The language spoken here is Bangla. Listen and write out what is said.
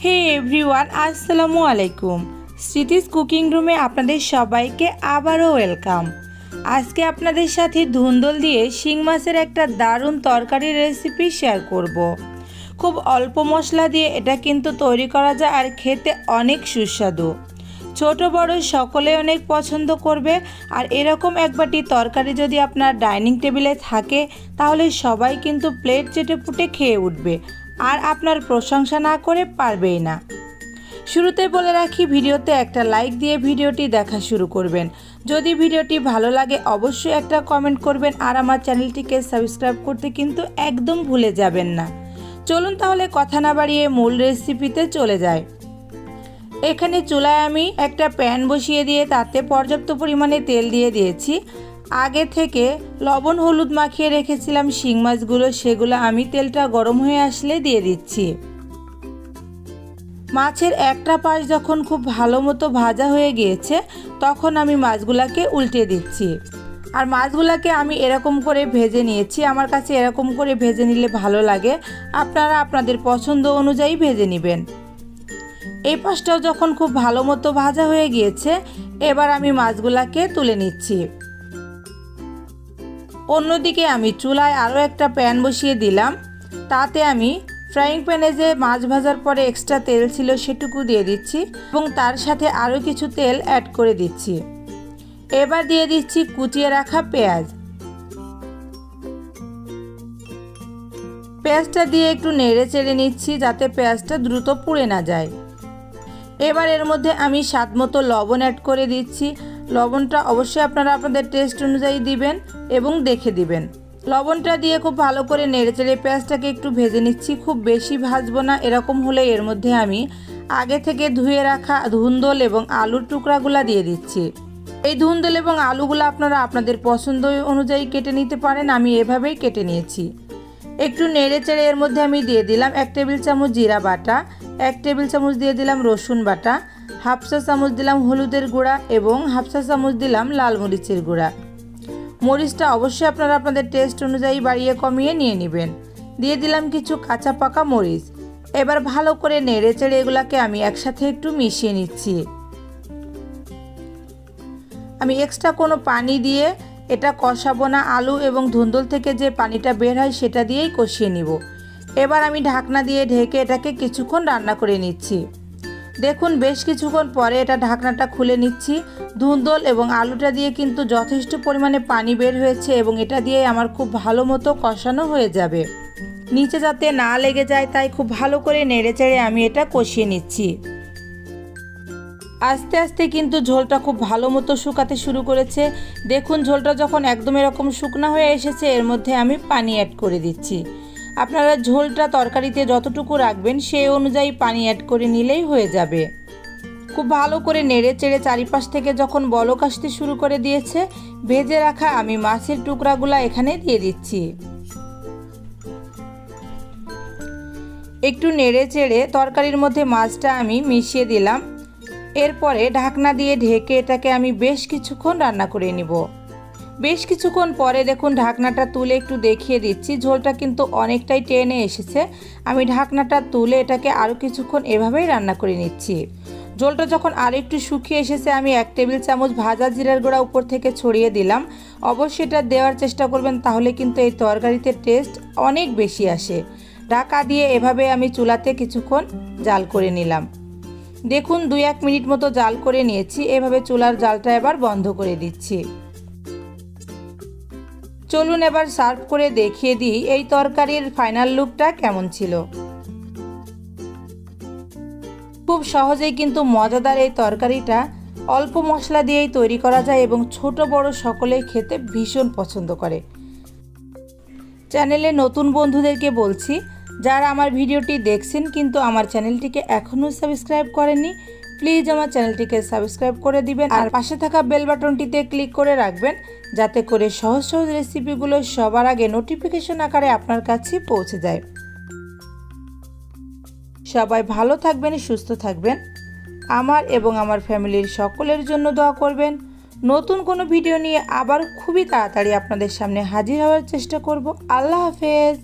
হে এভরিওয়ান, আসসালামু আলাইকুম। স্মৃতিস কুকিং রুমে আপনাদের সবাইকে আবারও ওয়েলকাম। আজকে আপনাদের সাথে ধুন্দল দিয়ে শিং মাছের একটা দারুণ তরকারির রেসিপি শেয়ার করব। খুব অল্প মশলা দিয়ে এটা কিন্তু তৈরি করা যায় আর খেতে অনেক সুস্বাদু। ছোট বড় সকলে অনেক পছন্দ করবে। আর এরকম এক বাটি তরকারি যদি আপনার ডাইনিং টেবিলে থাকে তাহলে সবাই কিন্তু প্লেট চেটে পুটে খেয়ে উঠবে আর আপনার প্রশংসা না করে পারবেই না। শুরুতে বলে রাখি, ভিডিওতে একটা লাইক দিয়ে ভিডিওটি দেখা শুরু করবেন। যদি ভিডিওটি ভালো লাগে অবশ্যই একটা কমেন্ট করবেন আর আমার চ্যানেলটিকে সাবস্ক্রাইব করতে কিন্তু একদম ভুলে যাবেন না। চলুন তাহলে কথা না বাড়িয়ে মূল রেসিপিতে চলে যাই। এখানে চুলায় আমি একটা প্যান বসিয়ে দিয়ে তাতে পর্যাপ্ত পরিমাণে তেল দিয়ে দিয়েছি। আগে থেকে লবণ হলুদ মাখিয়ে রেখেছিলাম শিং মাছগুলো, সেগুলো আমি তেলটা গরম হয়ে আসলে দিয়ে দিচ্ছি। মাছের একটা পাশ যখন খুব ভালো মতো ভাজা হয়ে গিয়েছে তখন আমি মাছগুলোকে উল্টে দিচ্ছি। আর মাছগুলোকে আমি এরকম করে ভেজে নিয়েছি। আমার কাছে এরকম করে ভেজে নিলে ভালো লাগে, আপনারা আপনাদের পছন্দ অনুযায়ী ভেজে নেবেন। এই পাশটাও যখন খুব ভালো মতো ভাজা হয়ে গিয়েছে এবার আমি মাছগুলোকে তুলে নিচ্ছি। অন্যদিকে আমি চুলায় আরও একটা প্যান বসিয়ে দিলাম। তাতে আমি ফ্রাইং প্যানে যে মাছ ভাজার পরে এক্সট্রা তেল ছিল সেটুকু দিয়ে দিচ্ছি এবং তার সাথে আরও কিছু তেল অ্যাড করে দিচ্ছি। এবার দিয়ে দিচ্ছি কুচিয়ে রাখা পেঁয়াজ। পেঁয়াজটা দিয়ে একটু নেড়ে চেড়ে নিচ্ছি যাতে পেঁয়াজটা দ্রুত পুড়ে না যায়। এবার এর মধ্যে আমি স্বাদ মতো লবণ অ্যাড করে দিচ্ছি। লবণটা অবশ্যই আপনারা আপনাদের টেস্ট অনুযায়ী দিবেন এবং দেখে দিবেন। লবণটা দিয়ে খুব ভালো করে নেড়েচেড়ে পেঁয়াজটাকে একটু ভেজে নিচ্ছি। খুব বেশি ভাজবো না, এরকম হলে এর মধ্যে আমি আগে থেকে ধুয়ে রাখা ধুন্দল এবং আলুর টুকরাগুলো দিয়ে দিচ্ছি। এই ধুন্দল এবং আলুগুলো আপনারা আপনাদের পছন্দ অনুযায়ী কেটে নিতে পারেন, আমি এভাবেই কেটে নিয়েছি। একটু নেড়েচেড়ে এর মধ্যে আমি দিয়ে দিলাম 1 টেবিল চামচ জিরা বাটা, 1 টেবিল চামচ দিয়ে দিলাম রসুন বাটা, হাফ চা চামচ দিলাম হলুদের গুঁড়া এবং হাফ চা চামচ দিলাম লাল মরিচের গুঁড়া। মরিচটা অবশ্যই আপনারা আপনাদের টেস্ট অনুযায়ী বাড়িয়ে কমিয়ে নিয়ে নেবেন। দিয়ে দিলাম কিছু কাঁচা পাকা মরিচ। এবার ভালো করে নেড়ে চেড়ে এগুলাকে আমি একসাথে একটু মিশিয়ে নিচ্ছি। আমি এক্সট্রা কোনো পানি দিয়ে এটা কষাবো না, আলু এবং ধুন্দল থেকে যে পানিটা বের হয় সেটা দিয়েই কষিয়ে নিব। এবার আমি ঢাকনা দিয়ে ঢেকে এটাকে কিছুক্ষণ রান্না করে নিচ্ছি। দেখুন বেশ কিছুক্ষণ পরে এটা ঢাকনাটা খুলে নিচ্ছি। ধুন্দল এবং আলুটা দিয়ে কিন্তু যথেষ্ট পরিমাণে পানি বের হয়েছে এবং এটা দিয়ে আমার খুব ভালো মতো কষানো হয়ে যাবে। নিচে যাতে না লেগে যায় তাই খুব ভালো করে নেড়েচেড়ে আমি এটা কষিয়ে নিচ্ছি। আস্তে আস্তে কিন্তু ঝোলটা খুব ভালো মতো শুকাতে শুরু করেছে। দেখুন ঝোলটা যখন একদম এরকম শুকনা হয়ে এসেছে এর মধ্যে আমি পানি অ্যাড করে দিচ্ছি। আপনারা ঝোলটা তরকারিতে যতটুকু রাখবেন সেই অনুযায়ী পানি অ্যাড করে নিলেই হয়ে যাবে। খুব ভালো করে নেড়ে চেড়ে চারিপাশ থেকে যখন বলক আসতে শুরু করে দিয়েছে ভেজে রাখা আমি মাছের টুকরাগুলো এখানে দিয়ে দিচ্ছি। একটু নেড়ে চেড়ে তরকারির মধ্যে মাছটা আমি মিশিয়ে দিলাম। এরপরে ঢাকনা দিয়ে ঢেকে এটাকে আমি বেশ কিছুক্ষণ রান্না করে নিব। বেশ কিছুক্ষণ পরে দেখুন ঢাকনাটা তুলে একটু দেখিয়ে দিচ্ছি, ঝোলটা কিন্তু অনেকটাই টেনে এসেছে। আমি ঢাকনাটা তুলে এটাকে আরও কিছুক্ষণ এভাবেই রান্না করে নিচ্ছি। ঝোলটা যখন আরও একটু শুকিয়ে এসেছে আমি 1 টেবিল চামচ ভাজা জিরার গুঁড়া উপর থেকে ছড়িয়ে দিলাম। অবশ্যই এটা দেওয়ার চেষ্টা করবেন, তাহলে কিন্তু এই তরকারিতে টেস্ট অনেক বেশি আসে। ঢাকা দিয়ে এভাবে আমি চুলাতে কিছুক্ষণ জাল করে নিলাম। দেখুন 2-1 মিনিট মতো জাল করে নিয়েছি। এভাবে চুলার জালটা এবার বন্ধ করে দিচ্ছি। চলুন এবার সার্ভ করে দেখিয়ে দিই এই তরকারির ফাইনাল লুকটা কেমন ছিল। খুব সহজেই কিন্তু মজাদার এই তরকারিটা অল্প মশলা দিয়েই তৈরি করা যায় এবং ছোট বড় সকলেই খেতে ভীষণ পছন্দ করে। চ্যানেলে নতুন বন্ধুদেরকে বলছি, যারা আমার ভিডিওটি দেখছেন কিন্তু আমার চ্যানেলটিকে এখনও সাবস্ক্রাইব করেননি প্লিজ আমার চ্যানেলটিকে সাবস্ক্রাইব করে দিবেন আর পাশে থাকা বেল বাটনটিতে ক্লিক করে রাখবেন যাতে করে সহজ সহজ রেসিপিগুলো সবার আগে নোটিফিকেশন আকারে আপনার কাছে পৌঁছে যায়। সবাই ভালো থাকবেন, সুস্থ থাকবেন। আমার এবং আমার ফ্যামিলির সকলের জন্য দোয়া করবেন। নতুন কোনো ভিডিও নিয়ে আবার খুবই তাড়াতাড়ি আপনাদের সামনে হাজির হওয়ার চেষ্টা করব। আল্লাহ হাফেজ।